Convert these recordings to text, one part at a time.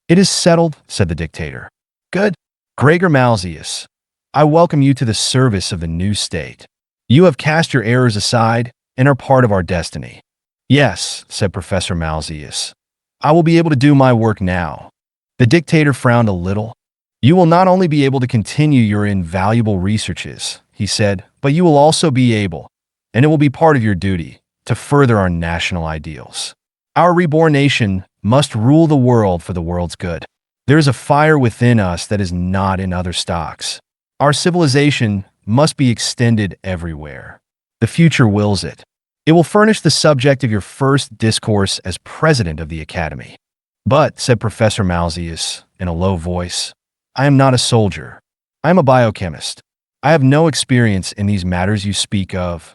"It is settled," said the dictator. "Good. Gregor Malzius, I welcome you to the service of the new state. You have cast your errors aside and are part of our destiny." "Yes," said Professor Malzius. "I will be able to do my work now." The dictator frowned a little. "You will not only be able to continue your invaluable researches," he said, "but you will also be able, and it will be part of your duty, to further our national ideals. Our reborn nation must rule the world for the world's good. There is a fire within us that is not in other stocks. Our civilization must be extended everywhere. The future wills it. It will furnish the subject of your first discourse as president of the Academy." "But," said Professor Malzius in a low voice, "I am not a soldier. I am a biochemist. I have no experience in these matters you speak of."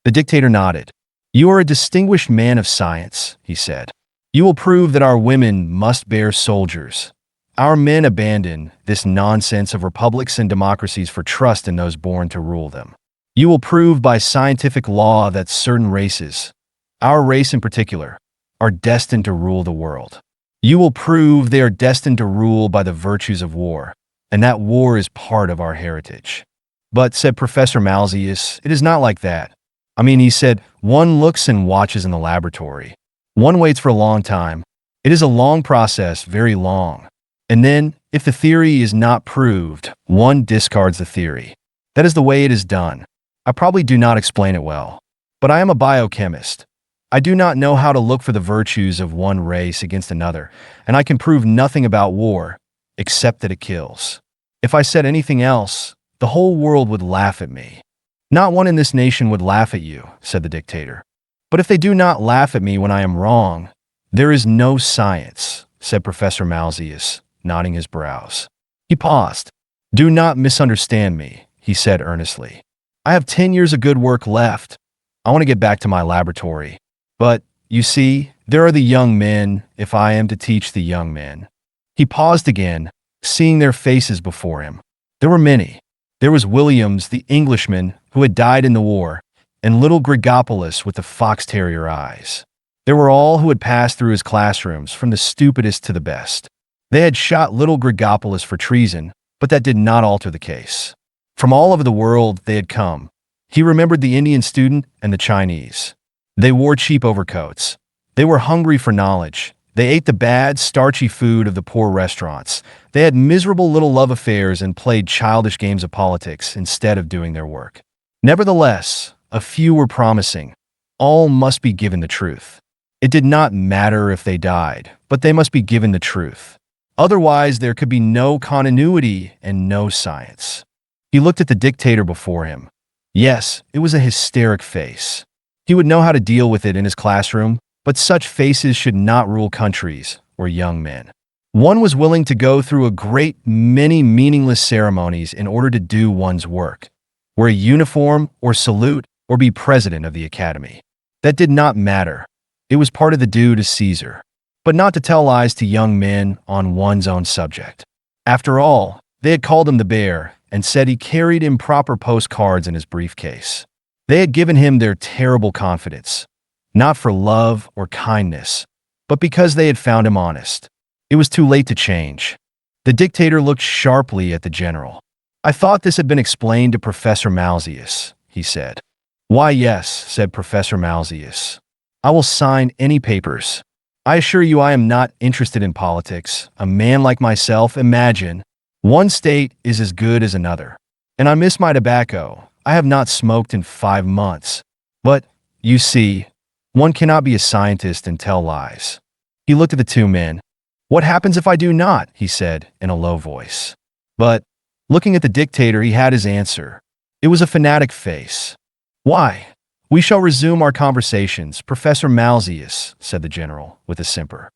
The dictator nodded. "You are a distinguished man of science," he said. "You will prove that our women must bear soldiers. Our men abandon this nonsense of republics and democracies for trust in those born to rule them. You will prove by scientific law that certain races, our race in particular, are destined to rule the world. You will prove they are destined to rule by the virtues of war, and that war is part of our heritage." "But," said Professor Malzius, "it is not like that. I mean," he said, "one looks and watches in the laboratory. One waits for a long time. It is a long process, very long. And then, if the theory is not proved, one discards the theory. That is the way it is done. I probably do not explain it well. But I am a biochemist. I do not know how to look for the virtues of one race against another, and I can prove nothing about war, except that it kills. If I said anything else, the whole world would laugh at me." "Not one in this nation would laugh at you," said the dictator. "But if they do not laugh at me when I am wrong, there is no science," said Professor Malzius, nodding his brows. He paused. "Do not misunderstand me," he said earnestly. "I have 10 years of good work left. I want to get back to my laboratory. But, you see, there are the young men, if I am to teach the young men." He paused again, seeing their faces before him. There were many. There was Williams, the Englishman, who had died in the war, and little Grigopoulos with the fox terrier eyes. There were all who had passed through his classrooms, from the stupidest to the best. They had shot little Grigopoulos for treason, but that did not alter the case. From all over the world they had come. He remembered the Indian student and the Chinese. They wore cheap overcoats. They were hungry for knowledge. They ate the bad, starchy food of the poor restaurants. They had miserable little love affairs and played childish games of politics instead of doing their work. Nevertheless, a few were promising. All must be given the truth. It did not matter if they died, but they must be given the truth. Otherwise, there could be no continuity and no science. He looked at the dictator before him. Yes, it was a hysteric face. He would know how to deal with it in his classroom, but such faces should not rule countries or young men. One was willing to go through a great many meaningless ceremonies in order to do one's work, wear a uniform or salute or be president of the Academy. That did not matter. It was part of the due to Caesar, but not to tell lies to young men on one's own subject. After all, they had called him the bear and said he carried improper postcards in his briefcase. They had given him their terrible confidence, not for love or kindness, but because they had found him honest. It was too late to change. The dictator looked sharply at the general. "I thought this had been explained to Professor Malzius," he said. "Why, yes," said Professor Malzius. "I will sign any papers. I assure you I am not interested in politics. A man like myself, imagine. One state is as good as another. And I miss my tobacco. I have not smoked in 5 months. But, you see, one cannot be a scientist and tell lies." He looked at the two men. "What happens if I do not?" he said in a low voice. But, looking at the dictator, he had his answer. It was a fanatic face. "Why? We shall resume our conversations, Professor Malzius," said the general, with a simper.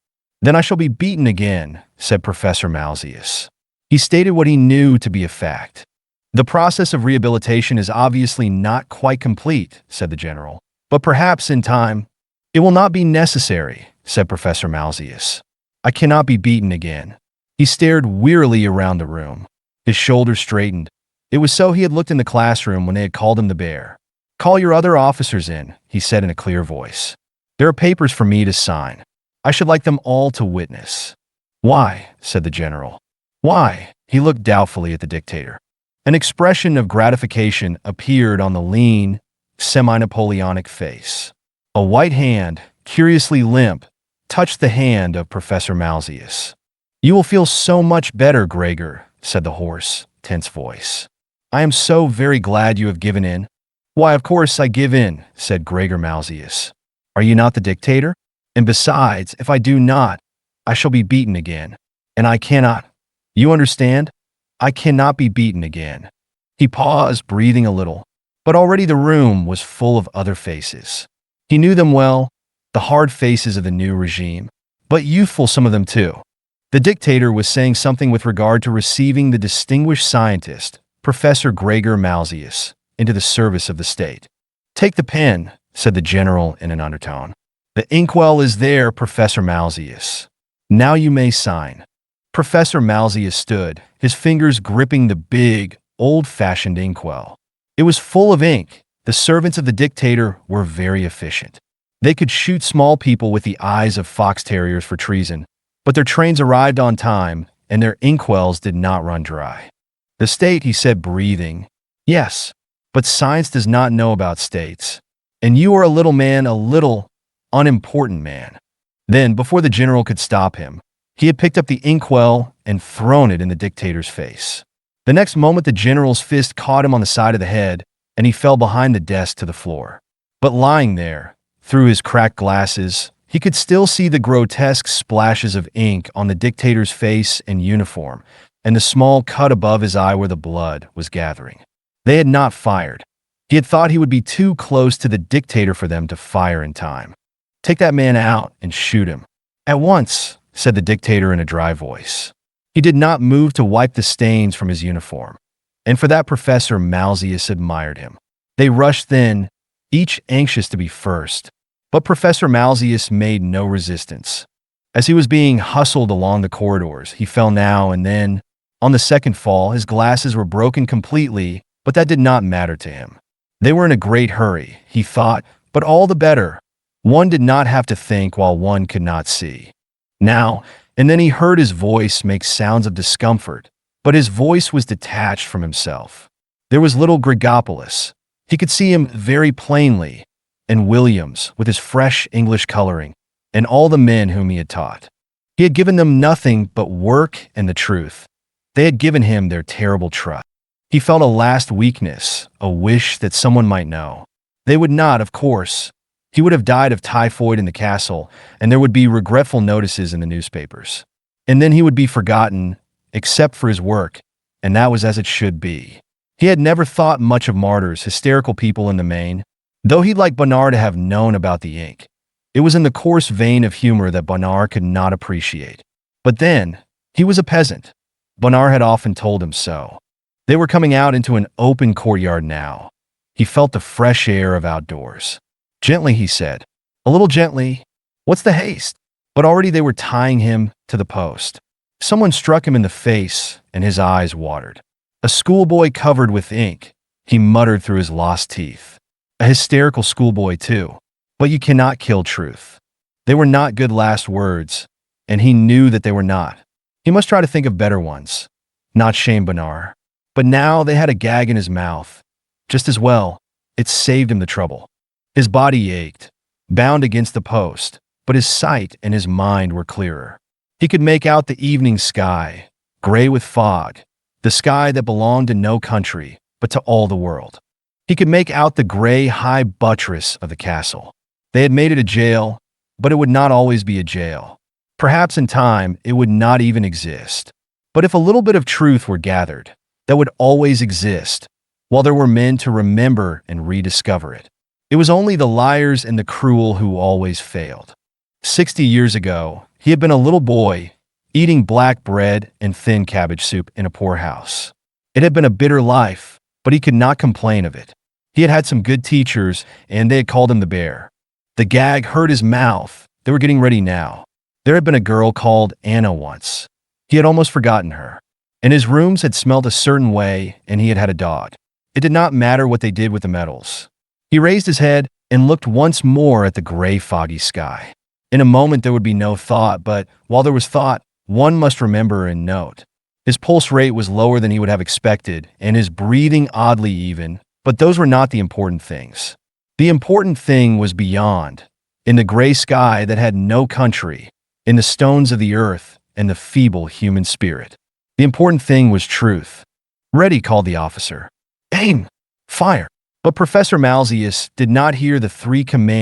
"Then I shall be beaten again," said Professor Malzius. He stated what he knew to be a fact. "The process of rehabilitation is obviously not quite complete," said the general, "but perhaps in time." "It will not be necessary," said Professor Malzius. "I cannot be beaten again." He stared wearily around the room. His shoulders straightened. It was so he had looked in the classroom when they had called him the bear. "Call your other officers in," he said in a clear voice. "There are papers for me to sign. I should like them all to witness." "Why?" said the general. Why? He looked doubtfully at the dictator. An expression of gratification appeared on the lean, semi-Napoleonic face. A white hand, curiously limp, touched the hand of Professor Malzius. "You will feel so much better, Gregor," said the hoarse, tense voice. "I am so very glad you have given in." "Why, of course I give in," said Gregor Malzius. "Are you not the dictator? And besides, if I do not, I shall be beaten again. And I cannot. You understand? I cannot be beaten again." He paused, breathing a little, but already the room was full of other faces. He knew them well, the hard faces of the new regime, but youthful some of them too. The dictator was saying something with regard to receiving the distinguished scientist, Professor Gregor Malzius, into the service of the state. "Take the pen," said the general in an undertone. "The inkwell is there, Professor Malzius. Now you may sign." Professor Malzius stood, his fingers gripping the big, old-fashioned inkwell. It was full of ink. The servants of the dictator were very efficient. They could shoot small people with the eyes of fox terriers for treason, but their trains arrived on time, and their inkwells did not run dry. "The state," he said, breathing. "Yes, but science does not know about states. And you are a little man, a little, unimportant man." Then, before the general could stop him, he had picked up the inkwell and thrown it in the dictator's face. The next moment, the general's fist caught him on the side of the head, and he fell behind the desk to the floor. But lying there, through his cracked glasses, he could still see the grotesque splashes of ink on the dictator's face and uniform, and the small cut above his eye where the blood was gathering. They had not fired. He had thought he would be too close to the dictator for them to fire in time. "Take that man out and shoot him." "At once," said the dictator in a dry voice. He did not move to wipe the stains from his uniform, and for that Professor Malzius admired him. They rushed then, each anxious to be first, but Professor Malzius made no resistance. As he was being hustled along the corridors, he fell now and then. On the second fall, his glasses were broken completely, but that did not matter to him. They were in a great hurry, he thought, but all the better. One did not have to think while one could not see. Now and then he heard his voice make sounds of discomfort, but his voice was detached from himself. There was little Grigopoulos. He could see him very plainly, and Williams, with his fresh English coloring, and all the men whom he had taught. He had given them nothing but work and the truth. They had given him their terrible trust. He felt a last weakness, a wish that someone might know. They would not, of course. He would have died of typhoid in the castle, and there would be regretful notices in the newspapers. And then he would be forgotten, except for his work, and that was as it should be. He had never thought much of martyrs, hysterical people in the main, though he'd like Bonnard to have known about the ink. It was in the coarse vein of humor that Bonnard could not appreciate. But then, he was a peasant. Bonnard had often told him so. They were coming out into an open courtyard now. He felt the fresh air of outdoors. "Gently," he said. "A little gently. What's the haste?" But already they were tying him to the post. Someone struck him in the face, and his eyes watered. A schoolboy covered with ink, he muttered through his lost teeth. A hysterical schoolboy, too. But you cannot kill truth. They were not good last words, and he knew that they were not. He must try to think of better ones. Not shame Bonnard. But now they had a gag in his mouth. Just as well. It saved him the trouble. His body ached, bound against the post, but his sight and his mind were clearer. He could make out the evening sky, gray with fog, the sky that belonged to no country, but to all the world. He could make out the gray, high buttress of the castle. They had made it a jail, but it would not always be a jail. Perhaps in time it would not even exist. But if a little bit of truth were gathered, that would always exist, while there were men to remember and rediscover it. It was only the liars and the cruel who always failed. 60 years ago, he had been a little boy, eating black bread and thin cabbage soup in a poor house. It had been a bitter life, but he could not complain of it. He had had some good teachers, and they had called him the bear. The gag hurt his mouth. They were getting ready now. There had been a girl called Anna once. He had almost forgotten her. And his rooms had smelled a certain way, and he had had a dog. It did not matter what they did with the medals. He raised his head and looked once more at the gray, foggy sky. In a moment there would be no thought, but while there was thought, one must remember and note. His pulse rate was lower than he would have expected, and his breathing oddly even, but those were not the important things. The important thing was beyond, in the gray sky that had no country, in the stones of the earth and the feeble human spirit. The important thing was truth. "Ready," called the officer. "Aim! Fire!" But Professor Malzius did not hear the three commands